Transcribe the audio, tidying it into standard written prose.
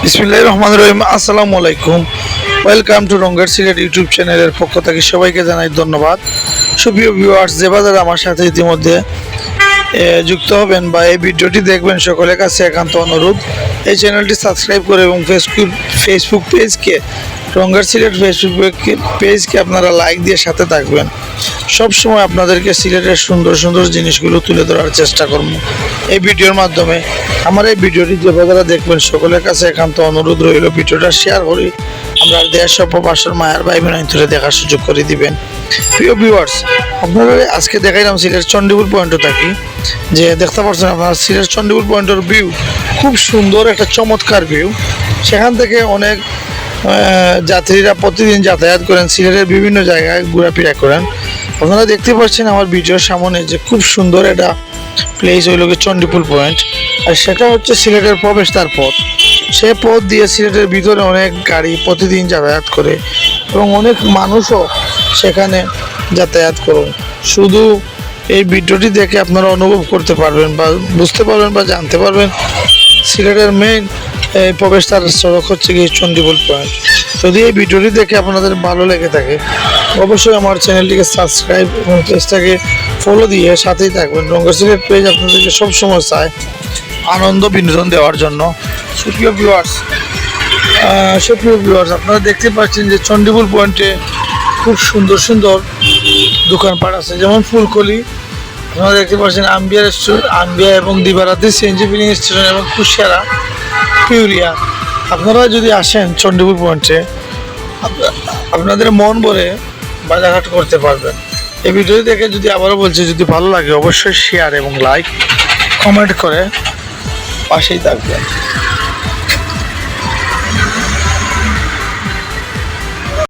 বিসমিল্লাহির রহমানির রহিম। আসসালামু আলাইকুম। ওয়েলকাম টু রঙ্গের সিলেট ইউটিউব চ্যানেলের পক্ষ থেকে সবাইকে জানাই ধন্যবাদ। সুপ্রিয় ভিউয়ার্স, যে বাজার আমার সাথে ইতিমধ্যে যুক্ত হবেন বা এই ভিডিওটি দেখবেন, সকলের কাছে একান্ত অনুরোধ এই চ্যানেলটি সাবস্ক্রাইব করে এবং ফেসবুক পেজকে রঙ্গের সিলেট ফেসবুক পেজকে আপনারা লাইক দিয়ে সাথে থাকবেন। সব সময় আপনাদেরকে সিলেটের সুন্দর সুন্দর জিনিসগুলো তুলে ধরার চেষ্টা করব এই ভিডিওর মাধ্যমে। আমার এই ভিডিওটি যে বাজারা দেখবেন, সকলের কাছে একান্ত অনুরোধ রইল ভিডিওটা শেয়ার করি আমরা দেশ ও প্রবাসের মায়ের ভাই বোন তুলে দেখার সুযোগ করে দিবেন। প্রিয় ভিউয়ার্স, আপনারা আজকে দেখাইলাম সিলেট চণ্ডীপুর পয়েন্টও থাকি, যে দেখতে পাচ্ছেন আপনারা সিলেট চণ্ডীপুর পয়েন্টের ভিউ খুব সুন্দর, একটা চমৎকার ভিউ। সেখান থেকে অনেক যাত্রীরা প্রতিদিন যাতায়াত করেন, সিলেটের বিভিন্ন জায়গায় ঘোরাফেরা করেন। আপনারা দেখতে পাচ্ছেন আমার ভিডিওর সামনে যে খুব সুন্দর একটা প্লেস হইল চণ্ডীপুর পয়েন্ট, আর সেটা হচ্ছে সিলেটের প্রবেশদ্বার পথ। সে পথ দিয়ে সিলেটের ভিতরে অনেক গাড়ি প্রতিদিন যাতায়াত করে এবং অনেক মানুষও সেখানে যাতায়াত করেন। শুধু এই ভিডিওটি দেখে আপনারা অনুভব করতে পারবেন বা বুঝতে পারবেন বা জানতে পারবেন সিলেটের মেইন প্রবেশদ্বার সড়ক হচ্ছে গিয়ে চণ্ডীপুর পয়েন্ট। যদি এই ভিডিওটি দেখে আপনাদের ভালো লেগে থাকে, অবশ্যই আমার চ্যানেলটিকে সাবস্ক্রাইব এবং পেজটাকে ফলো দিয়ে সাথেই থাকবেন। রঙ্গের সিলেট পেজ আপনাদেরকে সবসময় চায় আনন্দ বিনোদন দেওয়ার জন্য। সুপ্রিয় ভিউয়ার্স, আপনারা দেখতে পাচ্ছেন যে চণ্ডীপুর পয়েন্টে খুব সুন্দর সুন্দর দোকানপাট আছে, যেমন ফুলকলি। আপনারা দেখতে পাচ্ছেন আম্বিয়া রেস্টুরেন্ট, আম্বিয়া এবং দিবারাতি সিএনজি ফিলিং স্টেশন এবং কুশিয়ারা পিউরিয়া। আপনারা যদি আসেন চণ্ডীপুর পয়েন্টে, আপনাদের মন ভরে বাজারঘাট করতে পারবেন। এই ভিডিও দেখে যদি আবারও বলছি, যদি ভালো লাগে অবশ্যই শেয়ার এবং লাইক কমেন্ট করে পাশেই থাকবেন।